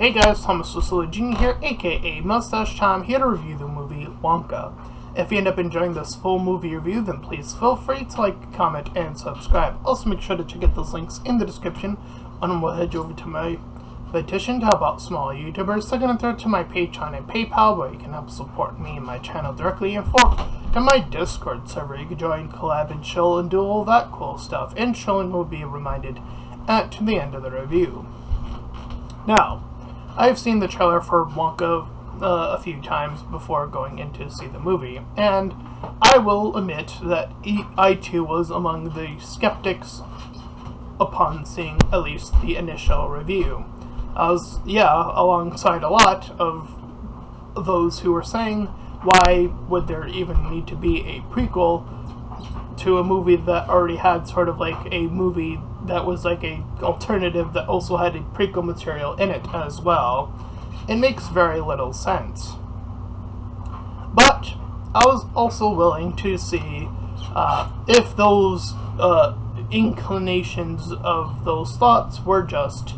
Hey guys, Thomas Jr. here, aka Mustached Tom, here to review the movie Wonka. If you end up enjoying this full movie review, then please feel free to like, comment, and subscribe. Also make sure to check out those links in the description, and we'll head you over to my petition to help out small YouTubers, second and third to my Patreon and PayPal, where you can help support me and my channel directly, and fourth to my Discord server. You can join, collab, and chill, and do all that cool stuff, and chilling will be reminded at the end of the review. Now, I've seen the trailer for Wonka a few times before going in to see the movie, and I will admit that I too was among the skeptics upon seeing at least the initial review. I was, alongside a lot of those who were saying, why would there even need to be a prequel to a movie that already had sort of like a movie that was like a alternative that also had a prequel material in it as well. It makes very little sense. But I was also willing to see if those inclinations of those thoughts were just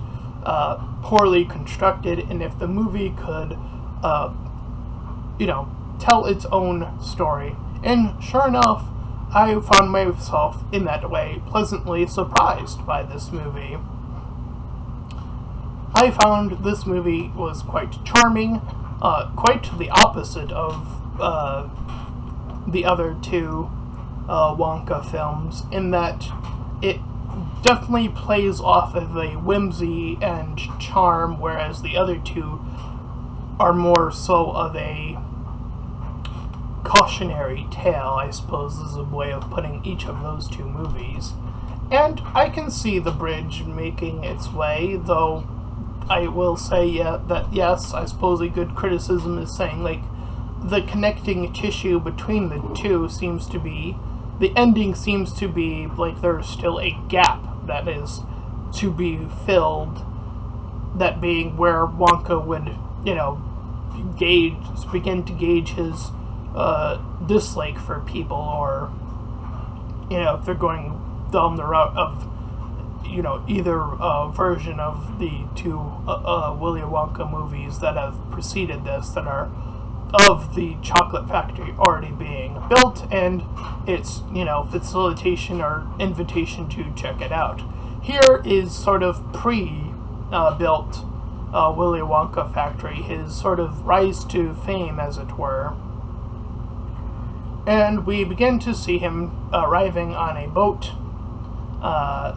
poorly constructed, and if the movie could, tell its own story. And sure enough, I found myself, in that way, pleasantly surprised by this movie. I found this movie was quite charming, quite the opposite of the other two Wonka films, in that it definitely plays off of a whimsy and charm, whereas the other two are more so of a cautionary tale, I suppose, is a way of putting each of those two movies. And I can see the bridge making its way, though I will say that yes, I suppose a good criticism is saying, like, the connecting tissue between the two seems to be, the ending seems to be like there's still a gap that is to be filled, that being where Wonka would, begin to gauge his dislike for people, or if they're going down the route of either version of the two Willy Wonka movies that have preceded this, that are of the chocolate factory already being built, and its facilitation or invitation to check it out. Here is sort of pre-built Willy Wonka factory, his sort of rise to fame, as it were. And we begin to see him arriving on a boat,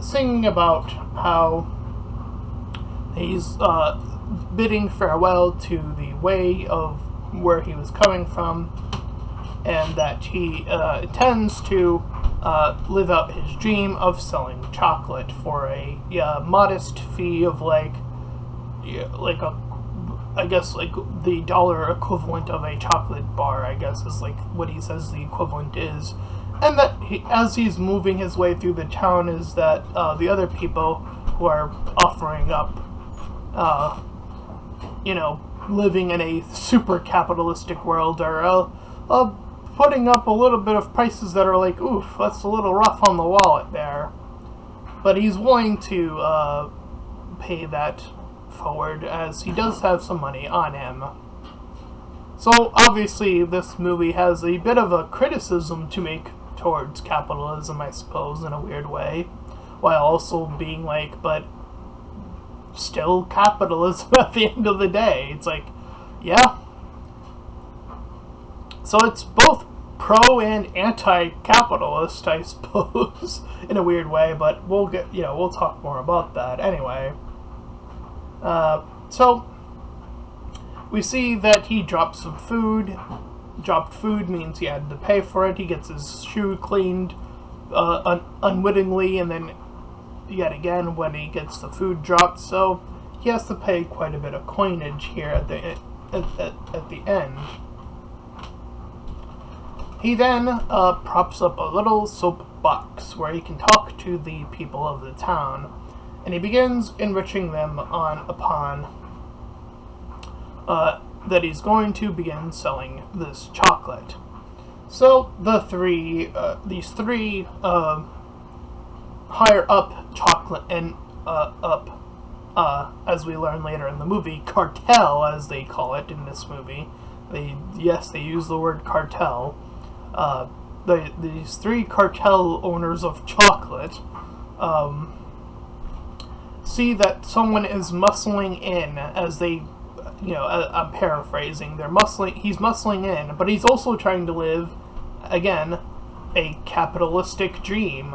singing about how he's bidding farewell to the way of where he was coming from, and that he intends to live out his dream of selling chocolate for a modest fee of I guess the dollar equivalent of a chocolate bar, I guess, is like what he says the equivalent is. And that as he's moving his way through the town, is that the other people who are offering up, living in a super capitalistic world are putting up a little bit of prices that are like, oof, that's a little rough on the wallet there. But he's willing to pay that forward, as he does have some money on him. So obviously this movie has a bit of a criticism to make towards capitalism, I suppose, in a weird way, while also being like, but still capitalism at the end of the day. It's like, yeah. So it's both pro and anti-capitalist, I suppose, in a weird way, but we'll talk more about that anyway. So we see that he dropped some food. Dropped food means he had to pay for it. He gets his shoe cleaned unwittingly, and then yet again when he gets the food dropped, so he has to pay quite a bit of coinage here at the end. He then props up a little soapbox where he can talk to the people of the town, and he begins enriching them upon that he's going to begin selling this chocolate. So these three higher up chocolate and up as we learn later in the movie, cartel, as they call it in this movie. They use the word cartel. These three cartel owners of chocolate see that someone is muscling in as they, I'm paraphrasing. He's muscling in, but he's also trying to live, again, a capitalistic dream.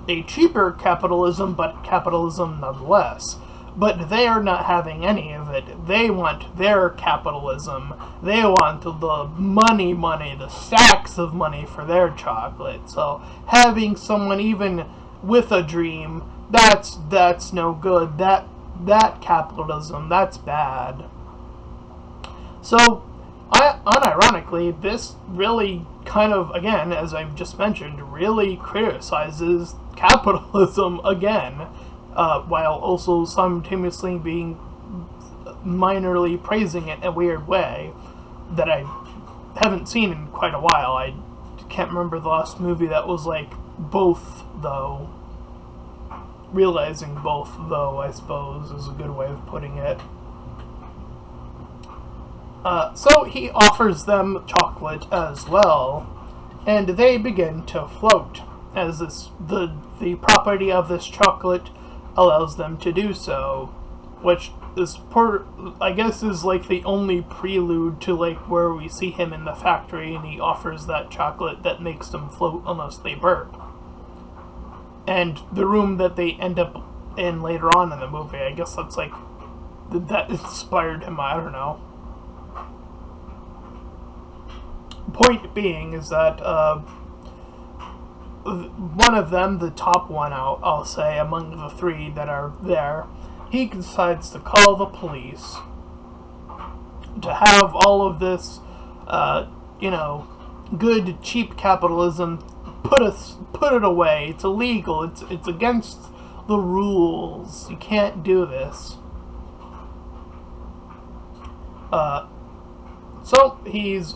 A cheaper capitalism, but capitalism nonetheless. But they are not having any of it. They want their capitalism. They want the money, the stacks of money for their chocolate. So having someone even with a dream, that's no good. That capitalism, that's bad. So, unironically, this really kind of, again, as I've just mentioned, really criticizes capitalism again, while also simultaneously being minorly praising it in a weird way that I haven't seen in quite a while. I can't remember the last movie that was like both, though. Realizing both, though, I suppose, is a good way of putting it. So he offers them chocolate as well, and they begin to float, as the property of this chocolate allows them to do so, which is I guess is like the only prelude to like where we see him in the factory and he offers that chocolate that makes them float unless they burp. And the room that they end up in later on in the movie, I guess that's like that inspired him, I don't know. Point being is that one of them, the top one out, I'll say, among the three that are there, he decides to call the police to have all of this, good, cheap capitalism put it away. It's illegal. It's against the rules. You can't do this. So he's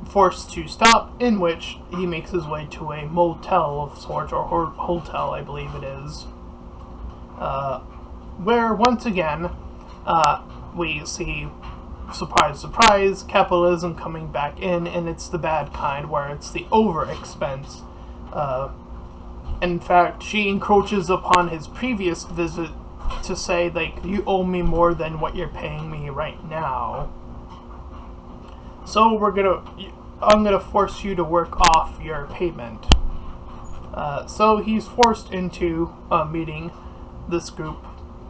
forced to stop, in which he makes his way to a motel of sorts, or hotel, I believe it is, where once again we see, surprise, surprise, capitalism coming back in, and it's the bad kind, where it's the over expense. In fact, she encroaches upon his previous visit to say, like, you owe me more than what you're paying me right now. So I'm gonna force you to work off your payment. So he's forced into meeting this group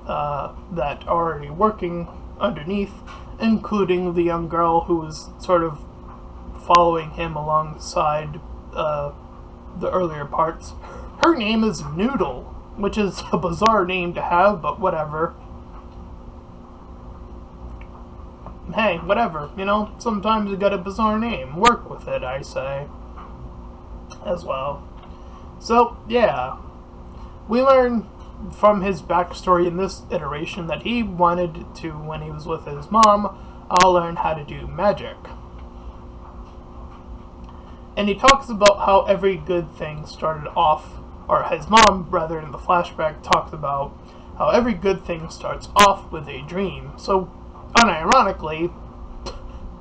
that are already working underneath, including the young girl who was sort of following him alongside the earlier parts. Her name is Noodle, which is a bizarre name to have, but whatever. Hey, whatever, sometimes you got a bizarre name. Work with it, I say. As well. So, yeah. We learn from his backstory in this iteration that he wanted to, when he was with his mom, learn how to do magic. And he talks about how every good thing started off, or his mom, rather, in the flashback, talked about how every good thing starts off with a dream. So, unironically,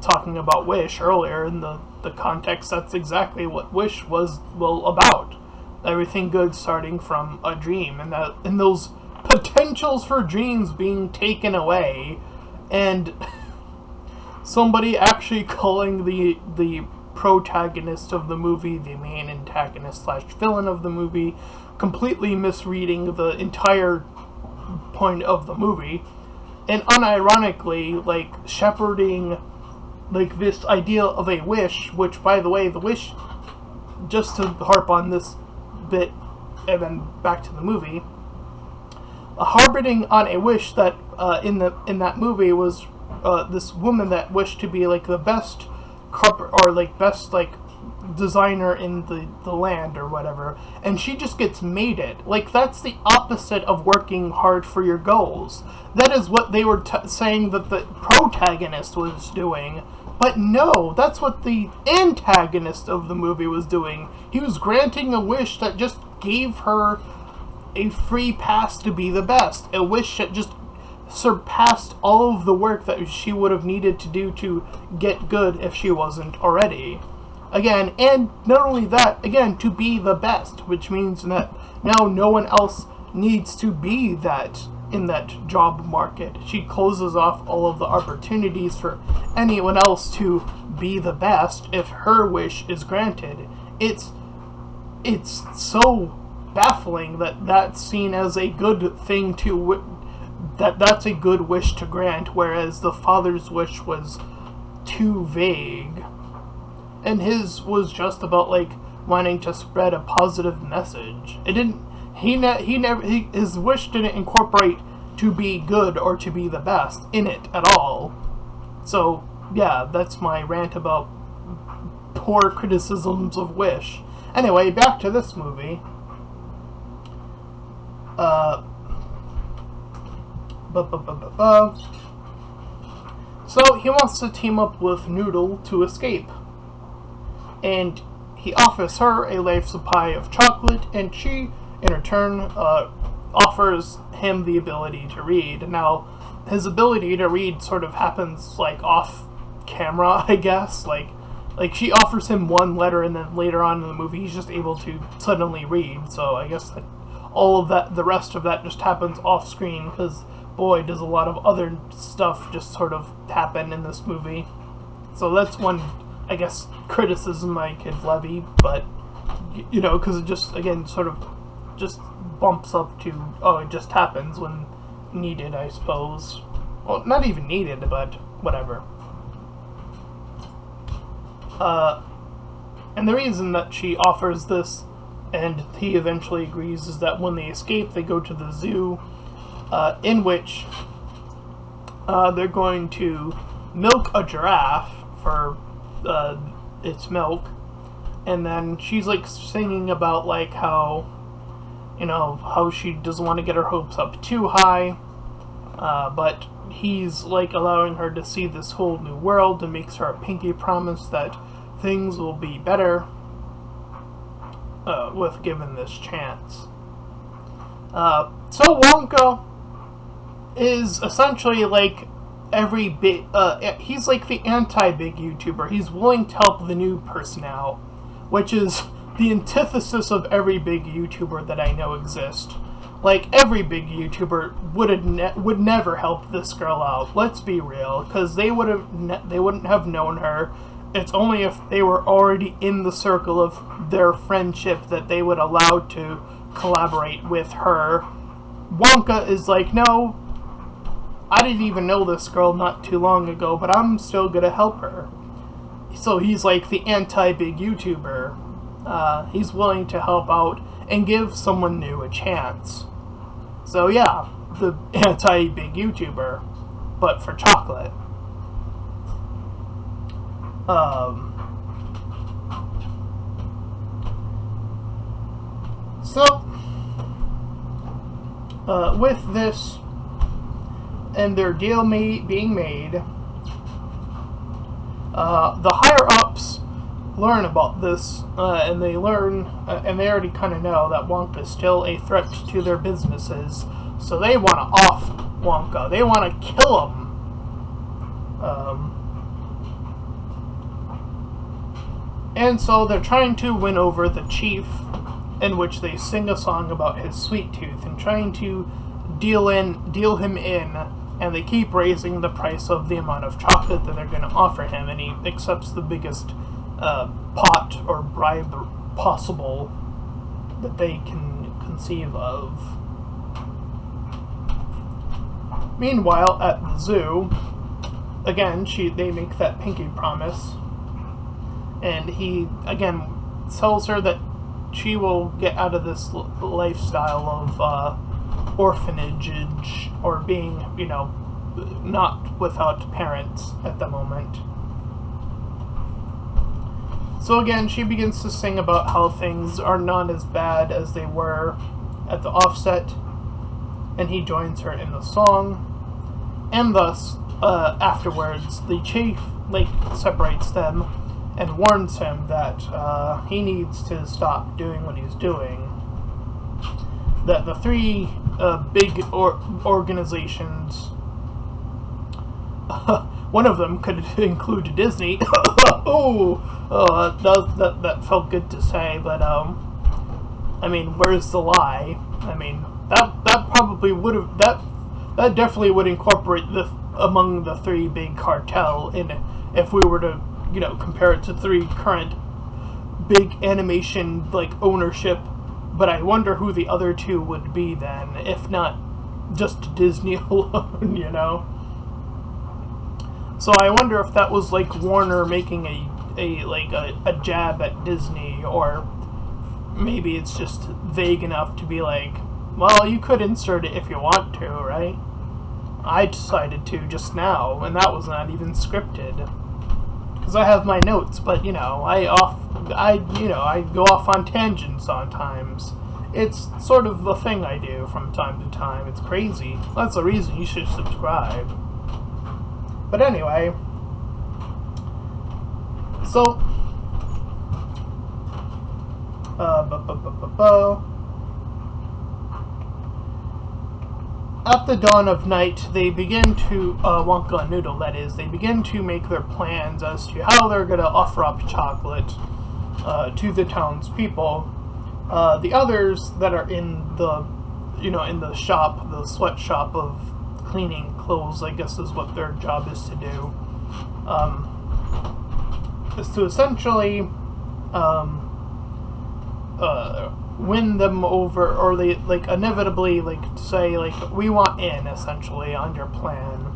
talking about Wish earlier in the context, that's exactly what Wish was about. Everything good starting from a dream, and those potentials for dreams being taken away, and somebody actually calling the protagonist of the movie the main antagonist / villain of the movie, completely misreading the entire point of the movie, and unironically, like, shepherding, like, this idea of a wish, which, by the way, the wish, just to harp on this bit, and then back to the movie, harboring on a wish that, in that movie was, this woman that wished to be, like, the best best, like, designer in the land or whatever, and she just gets made it. Like, that's the opposite of working hard for your goals. That is what they were saying that the protagonist was doing, but no, that's what the antagonist of the movie was doing. He was granting a wish that just gave her a free pass to be the best. A wish that just surpassed all of the work that she would have needed to do to get good if she wasn't already. Again, and not only that, again, to be the best, which means that now no one else needs to be that in that job market. She closes off all of the opportunities for anyone else to be the best if her wish is granted. It's so baffling that that's seen as a good thing to that's a good wish to grant, whereas the father's wish was too vague, and his was just about like wanting to spread a positive message. It didn't. His wish didn't incorporate to be good or to be the best in it at all. So yeah, that's my rant about poor criticisms of Wish. Anyway, back to this movie. So he wants to team up with Noodle to escape, and he offers her a life supply of chocolate, and she, in return, offers him the ability to read. Now, his ability to read sort of happens like off camera, I guess. Like she offers him one letter, and then later on in the movie, he's just able to suddenly read. So I guess that all of that, the rest of that, just happens off screen, because boy, does a lot of other stuff just sort of happen in this movie. So that's one, I guess, criticism I could levy, but you know, because it just, again, sort of just bumps up to, oh, it just happens when needed, I suppose. Well, not even needed, but whatever. And the reason that she offers this, and he eventually agrees, is that when they escape, they go to the zoo, in which they're going to milk a giraffe for its milk, and then she's like singing about like how, you know, how she doesn't want to get her hopes up too high, but he's like allowing her to see this whole new world and makes her a pinky promise that things will be better with given this chance. So Wonka is essentially like every big, he's like the anti-big YouTuber. He's willing to help the new person out, which is the antithesis of every big YouTuber that I know exists. Like, every big YouTuber would never help this girl out. Let's be real, because they wouldn't have known her. It's only if they were already in the circle of their friendship that they would allow to collaborate with her. Wonka is like, no, I didn't even know this girl not too long ago, but I'm still gonna help her. So he's like the anti-big YouTuber. He's willing to help out and give someone new a chance. So yeah, the anti-big YouTuber, but for chocolate. With this and their deal being made, the higher-ups learn about this, and they learn, and they already kind of know that Wonka is still a threat to their businesses, so they want to off Wonka. They want to kill him. And so they're trying to win over the chief, in which they sing a song about his sweet tooth and trying to deal him in, and they keep raising the price of the amount of chocolate that they're going to offer him, and he accepts the biggest pot or bribe possible that they can conceive of. Meanwhile, at the zoo, again, they make that pinky promise, and he again tells her that she will get out of this lifestyle of orphanage, or being, you know, not without parents at the moment. So again, she begins to sing about how things are not as bad as they were at the offset, and he joins her in the song, and thus, afterwards, the chief, like, separates them and warns him that he needs to stop doing what he's doing. that the three big organizations, one of them could include Disney. That felt good to say, but I mean, where's the lie? I mean, that probably would have that definitely would incorporate among the three big cartel in if we were to compare it to three current big animation ownership. But I wonder who the other two would be then, if not just Disney alone, So I wonder if that was Warner making a jab at Disney, or maybe it's just vague enough to be well, you could insert it if you want to, right? I decided to just now, and that was not even scripted, because I have my notes. But I go off on tangents sometimes. It's sort of the thing I do from time to time. It's crazy. That's the reason you should subscribe. But anyway, so at the dawn of night, they begin to, Wonka and Noodle, that is, they begin to make their plans as to how they're going to offer up chocolate to the townspeople. The others that are in the, in the shop, the sweatshop of cleaning clothes, I guess is what their job is to do, is to essentially win them over, or they inevitably say we want in, essentially, on your plan.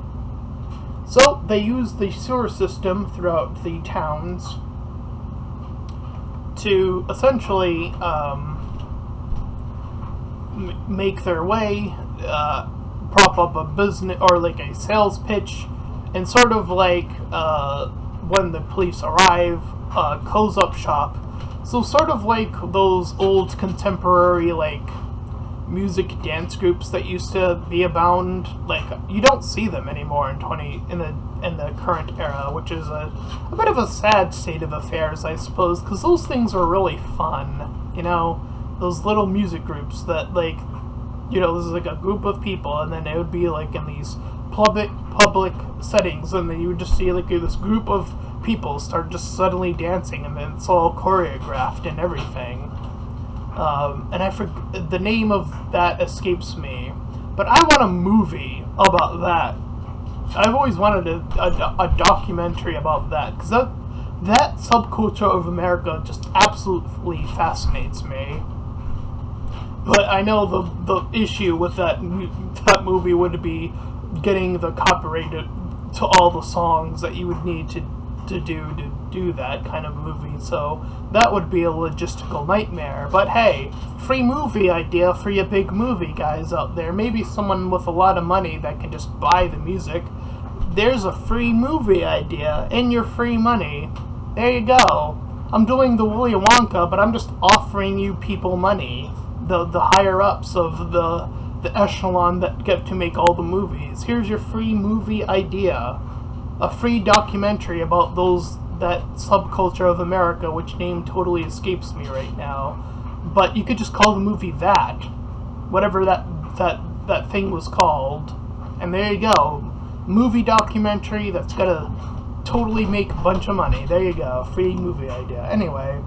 So they use the sewer system throughout the towns to essentially make their way, prop up a business or a sales pitch, and sort of when the police arrive, close up shop. So sort of those old contemporary music dance groups that used to be abound. You don't see them anymore in the current era, which is a bit of a sad state of affairs, I suppose, because those things are really fun. Those little music groups that this is a group of people, and then it would be in these public settings, and then you would just see this group of people start just suddenly dancing, and then it's all choreographed and everything. And I forget the name of that, escapes me, but I want a movie about that. I've always wanted a documentary about that, because that subculture of America just absolutely fascinates me. But I know the issue with that movie would be getting the copyright to all the songs that you would need to do that kind of movie, so that would be a logistical nightmare. But hey, free movie idea for your big movie guys out there. Maybe someone with a lot of money that can just buy the music. There's a free movie idea in your free money. There you go. I'm doing the Willy Wonka, but I'm just offering you people money. The higher ups of the echelon that get to make all the movies. Here's your free movie idea. A free documentary about that subculture of America, which name totally escapes me right now. But you could just call the movie that. Whatever that thing was called. And there you go. Movie documentary that's gonna totally make a bunch of money. There you go. Free movie idea. Anyway,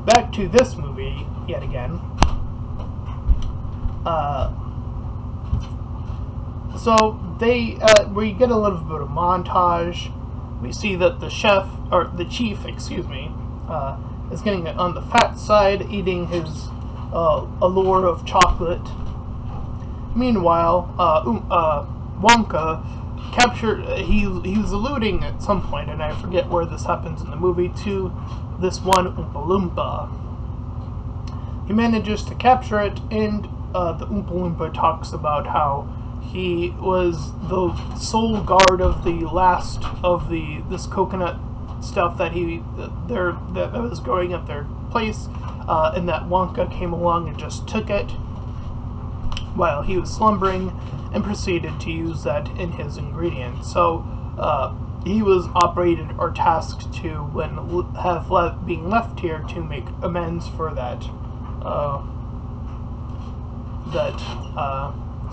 back to this movie yet again. So we get a little bit of montage. We see that the chief, is getting on the fat side, eating his allure of chocolate. Meanwhile, Wonka he was alluding at some point, and I forget where this happens in the movie, to this one Oompa Loompa. He manages to capture it, and the Oompa Loompa talks about how he was the sole guard of the last of this coconut stuff that was growing at their place, and that Wonka came along and just took it while he was slumbering and proceeded to use that in his ingredients. So he was operated or tasked to being left here to make amends for that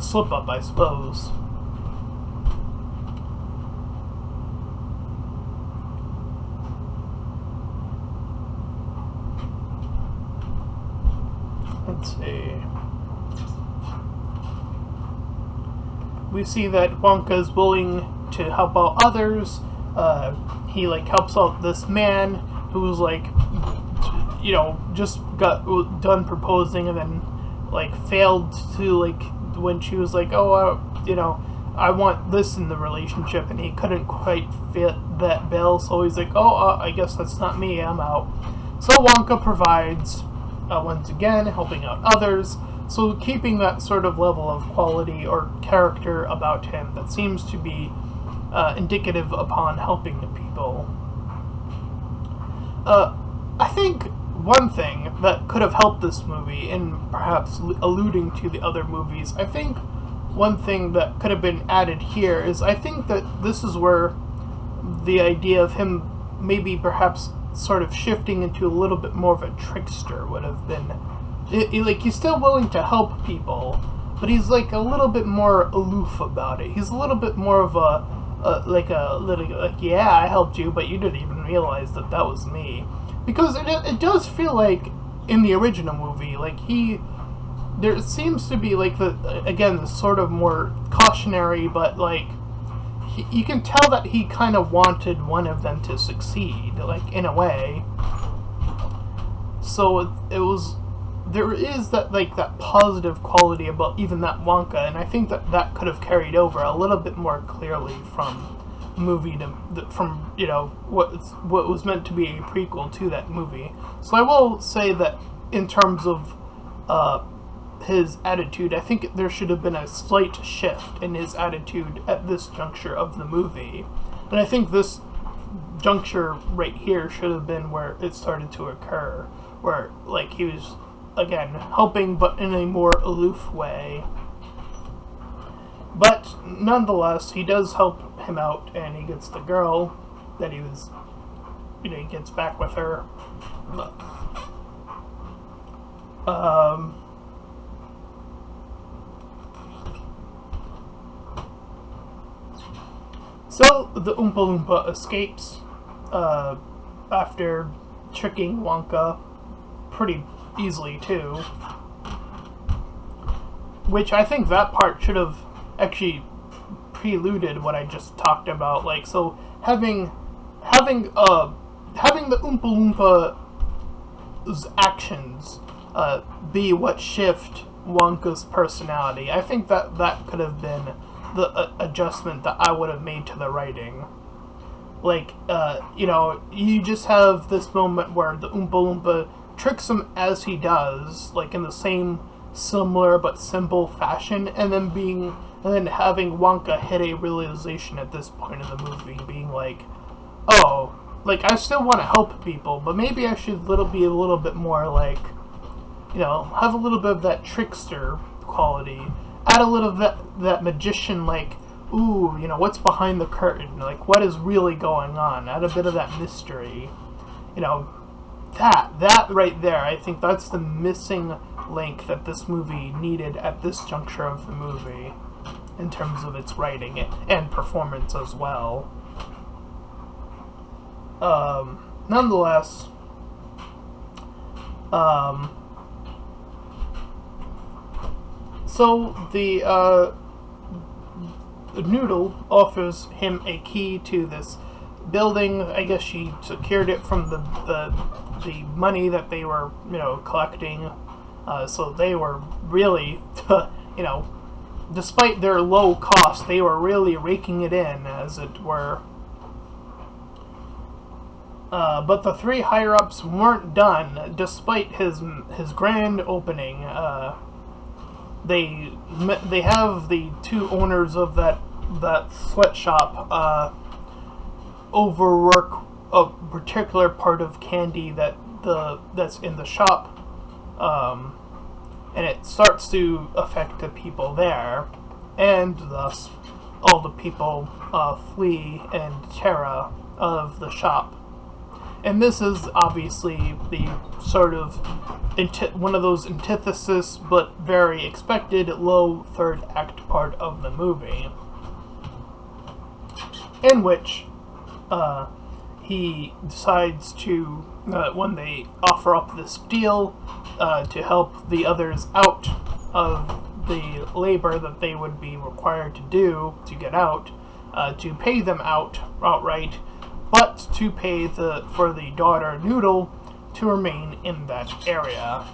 slip up, I suppose. Let's see. We see that Wonka is willing to help out others. He helps out this man who's just got done proposing and then failed to when she was I want this in the relationship, and he couldn't quite fit that bill, so he's I guess that's not me, I'm out. So Wonka provides, once again, helping out others, so keeping that sort of level of quality or character about him that seems to be indicative upon helping the people. I think one thing that could have helped this movie, and perhaps alluding to the other movies, I think one thing that could have been added here is I think that this is where the idea of him maybe perhaps sort of shifting into a little bit more of a trickster would have been. He's still willing to help people, but he's a little bit more aloof about it. He's a little bit more of yeah, I helped you, but you didn't even realize that was me. Because it does feel like in the original movie, there seems to be the sort of more cautionary, but you can tell that he kind of wanted one of them to succeed, in a way. So there is that that positive quality about even that Wonka, and I think that could have carried over a little bit more clearly from movie to what was meant to be a prequel to that movie. So I will say that in terms of his attitude, I think there should have been a slight shift in his attitude at this juncture of the movie, and I think this juncture right here should have been where it started to occur, where he was again helping, but in a more aloof way. But nonetheless, he does help him out, and he gets the girl that he was, he gets back with her. So the Oompa Loompa escapes after tricking Wonka pretty easily too, which I think that part should have actually preluded what I just talked about. So having the Oompa Loompa's actions be what shift Wonka's personality. I think that could have been the adjustment that I would have made to the writing. You just have this moment where the Oompa Loompa tricks him as he does, in the same similar but simple fashion, and then having Wonka hit a realization at this point in the movie, being I still want to help people, but maybe I should be a little bit more have a little bit of that trickster quality, add a little of that magician, ooh, what's behind the curtain, what is really going on, add a bit of that mystery, that right there, I think that's the missing link that this movie needed at this juncture of the movie, in terms of its writing and performance as well. Nonetheless, so the Noodle offers him a key to this building. I guess she secured it from the money that they were, collecting. So they were really, despite their low cost, they were really raking it in, as it were. But the three higher-ups weren't done, despite his grand opening. They have the two owners of that sweatshop overwork a particular part of candy that's in the shop, and it starts to affect the people there, and thus all the people flee in terror of the shop. And this is obviously the sort of one of those antithesis but very expected low third act part of the movie, in which he decides to, when they offer up this deal to help the others out of the labor that they would be required to do to get out, to pay them outright, but to pay for the daughter Noodle to remain in that area.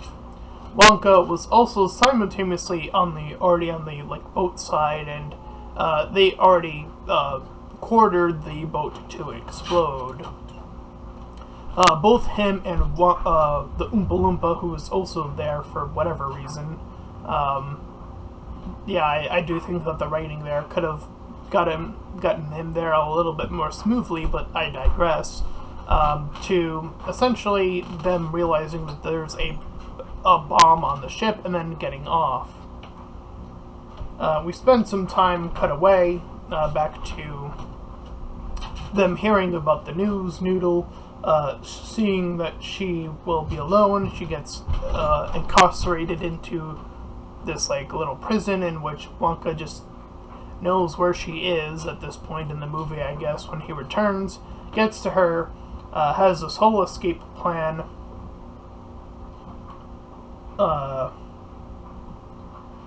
Wonka was also simultaneously already on the boat side, and they already quartered the boat to explode. Both him and the Oompa Loompa, who was also there for whatever reason, I do think that the writing there could have gotten him there a little bit more smoothly, but I digress. To essentially them realizing that there's a bomb on the ship and then getting off. We spend some time cut away back to them hearing about the news. Noodle, seeing that she will be alone, she gets incarcerated into this little prison, in which Wonka just knows where she is at this point in the movie, I guess. When he returns, gets to her, has this whole escape plan,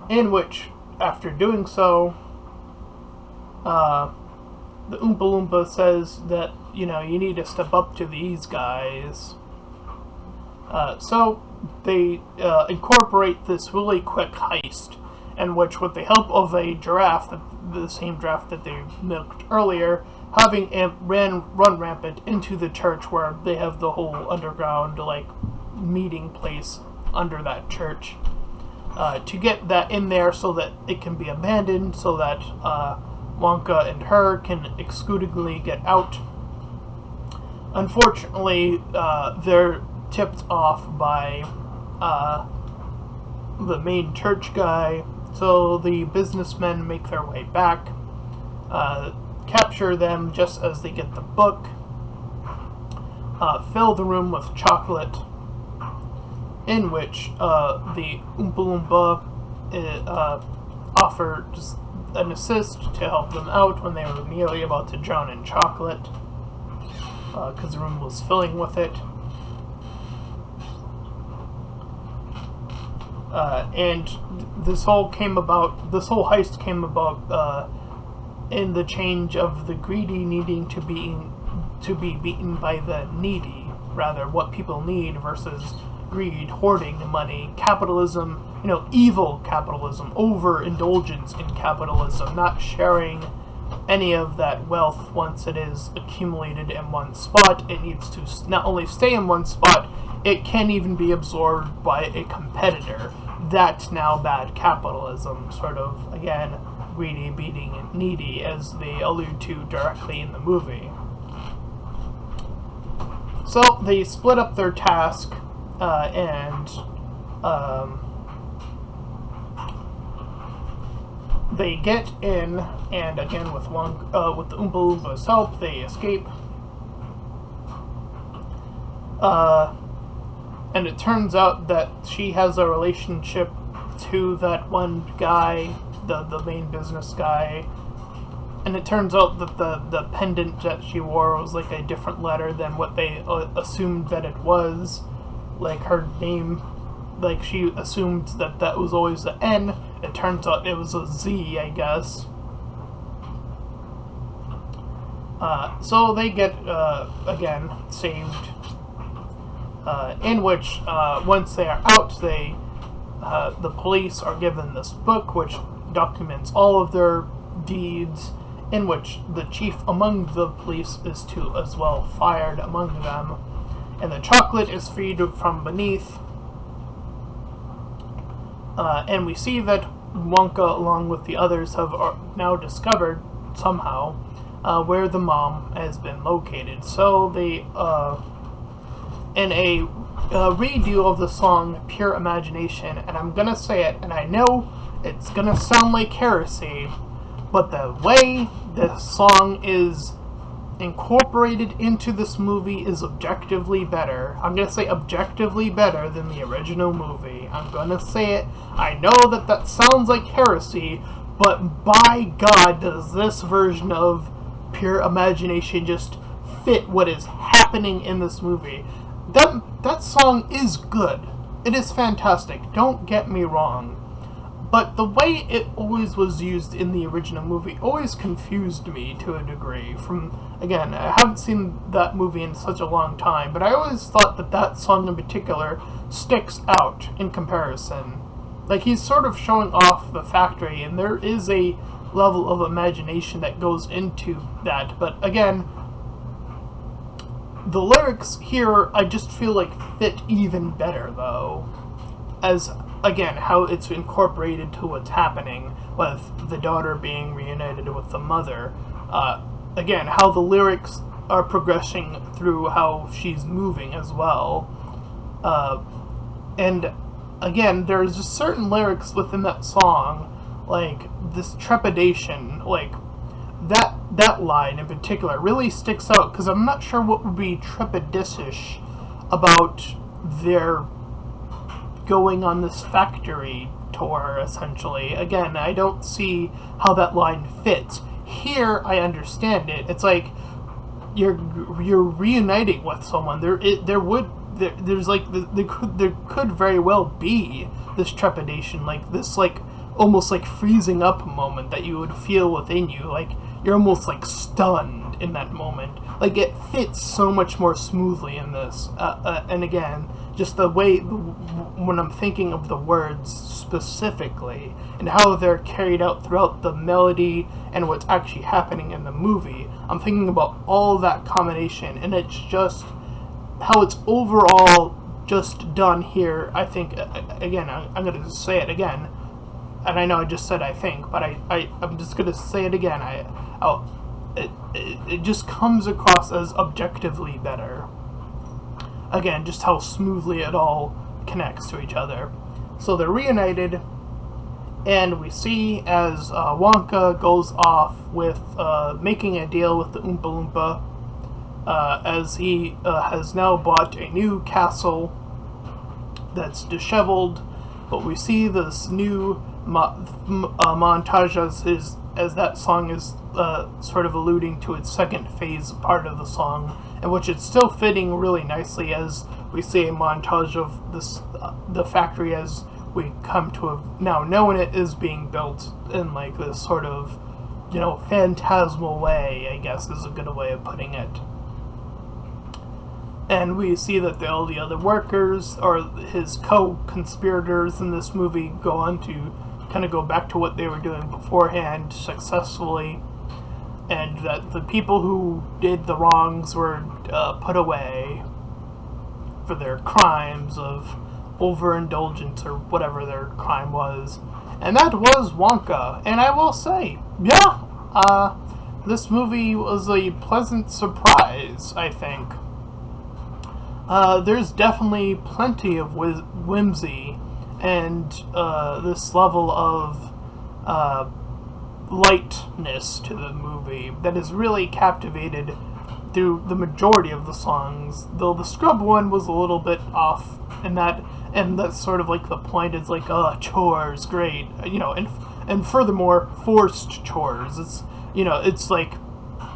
in which, after doing so, the Oompa Loompa says that, you need to step up to these guys. So they incorporate this really quick heist, in which, with the help of a giraffe, the same giraffe that they milked earlier, having run rampant into the church, where they have the whole underground meeting place under that church, to get that in there so that it can be abandoned, so that Wonka and her can exclusively get out. Unfortunately, they're tipped off by the main church guy, so the businessmen make their way back, capture them just as they get the book, fill the room with chocolate, in which the Oompa Loompa offers an assist to help them out when they were nearly about to drown in chocolate, because the room was filling with it. And this whole heist came about in the change of the greedy needing to be beaten by the needy, rather, what people need versus greed, hoarding money, capitalism, evil capitalism, overindulgence in capitalism, not sharing any of that wealth once it is accumulated in one spot. It needs to not only stay in one spot, it can even be absorbed by a competitor. That's now bad capitalism, sort of, again, greedy beating needy, as they allude to directly in the movie. So they split up their task, and they get in, and again with the Oompa Loompas' help, they escape. And it turns out that she has a relationship to that one guy, the main business guy. And it turns out that the pendant that she wore was a different letter than what they assumed that it was. Her name, she assumed that was always the N. It turns out it was a Z, I guess. So they get, again, saved. In which, once they are out, the police are given this book, which documents all of their deeds, in which the chief among the police is as well fired among them, and the chocolate is freed from beneath, and we see that Wonka, along with the others, have now discovered somehow where the mom has been located. So they, in a redo of the song Pure Imagination, and I'm gonna say it, and I know it's gonna sound like heresy, but the way this song is incorporated into this movie is objectively better. I'm going to say objectively better than the original movie. I'm going to say it. I know that that sounds like heresy, but by God, does this version of Pure Imagination just fit what is happening in this movie. That song is good. It is fantastic. Don't get me wrong. But the way it always was used in the original movie always confused me to a degree. Again, I haven't seen that movie in such a long time, but I always thought that that song in particular sticks out in comparison. Like, he's sort of showing off the factory, and there is a level of imagination that goes into that. But again, the lyrics here, I just feel like fit even better, though. As, again, how it's incorporated to what's happening with the daughter being reunited with the mother. Again, how the lyrics are progressing through how she's moving as well. And again, there's just certain lyrics within that song, like this trepidation, like that line in particular really sticks out, because I'm not sure what would be trepidatious about their going on this factory tour, essentially. Again, I don't see how that line fits. Here, I understand it. It's like you're reuniting with someone. There could very well be this trepidation, like this, like almost like freezing up moment that you would feel within you. Like you're almost like stunned in that moment. Like it fits so much more smoothly in this. And again, just the way when I'm thinking of the words specifically and how they're carried out throughout the melody and what's actually happening in the movie, I'm thinking about all that combination, and it's just how it's overall just done here. I think, again, I'm going to say it again, and I know I just said I think, but I'm just going to say it again. It just comes across as objectively better. Again, just how smoothly it all connects to each other. So they're reunited, and we see as Wonka goes off with making a deal with the Oompa Loompa, as he has now bought a new castle that's disheveled, but we see this new montage as that song is sort of alluding to its second phase part of the song, in which it's still fitting really nicely as we see a montage of this the factory as we come to have now known it is being built in like this sort of, you know, phantasmal way, I guess is a good way of putting it. And we see that all the other workers, or his co-conspirators in this movie, go on to kind of go back to what they were doing beforehand successfully, and that the people who did the wrongs were put away for their crimes of overindulgence or whatever their crime was. And that was Wonka. And I will say, yeah, this movie was a pleasant surprise, I think. There's definitely plenty of whimsy and this level of lightness to the movie that is really captivated through the majority of the songs, though the Scrub one was a little bit off in that, and that's sort of like the point. It's like, chores, great, you know, and furthermore, forced chores. It's, you know, it's like,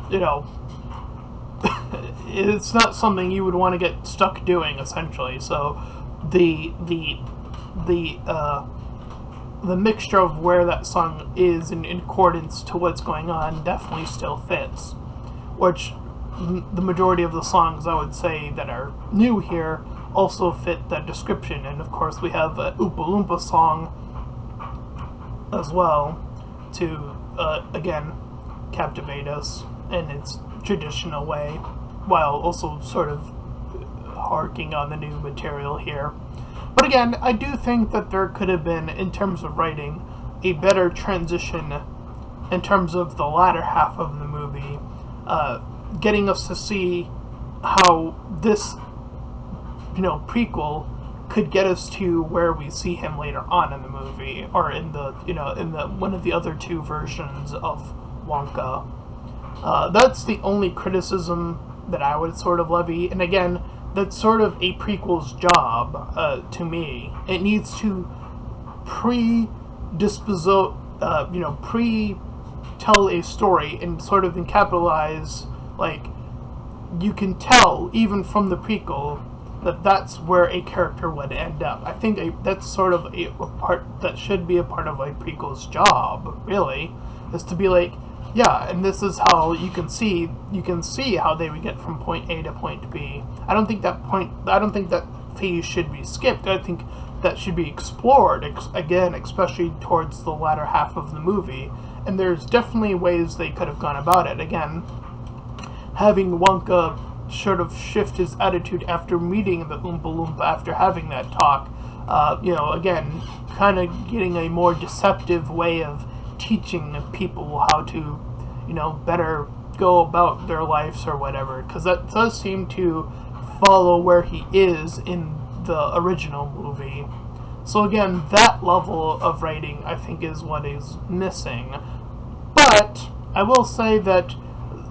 you know, it's not something you would want to get stuck doing, essentially. So the mixture of where that song is in accordance to what's going on definitely still fits, which the majority of the songs, I would say, that are new here also fit that description. And of course we have an Oompa Loompa song as well to again captivate us in its traditional way, while also sort of harking on the new material here. But again, I do think that there could have been, in terms of writing, a better transition in terms of the latter half of the movie, getting us to see how this, you know, prequel could get us to where we see him later on in the movie, or in the, you know, in the one of the other two versions of Wonka. That's the only criticism that I would sort of levy. And again, that's sort of a prequel's job to me. It needs to pre-tell a story and sort of capitalize, like, you can tell even from the prequel that that's where a character would end up. I think that's sort of a part that should be a part of a prequel's job, really, is to be like, yeah, and this is how you can see how they would get from point A to point B. I don't think that phase should be skipped. I think that should be explored again, especially towards the latter half of the movie. And there's definitely ways they could have gone about it. Again, having Wonka sort of shift his attitude after meeting the Oompa Loompa, after having that talk, again, kind of getting a more deceptive way of teaching people how to, better go about their lives or whatever, because that does seem to follow where he is in the original movie. So again, that level of writing, I think, is what is missing. But I will say that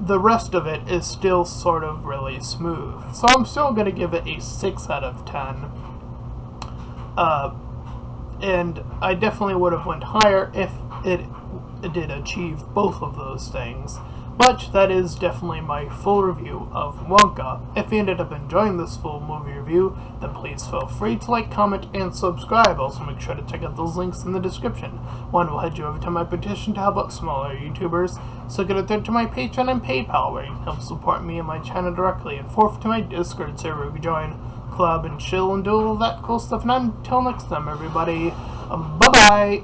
the rest of it is still sort of really smooth. So I'm still going to give it a 6 out of 10. And I definitely would have went higher if it did achieve both of those things. But that is definitely my full review of Wonka. If you ended up enjoying this full movie review, then please feel free to like, comment, and subscribe. Also make sure to check out those links in the description. One will head you over to my petition to help out smaller YouTubers. Second and third to my Patreon and PayPal, where you can help support me and my channel directly. And fourth to my Discord server, where you can join, club, and chill, and do all that cool stuff. And until next time, everybody, bye-bye!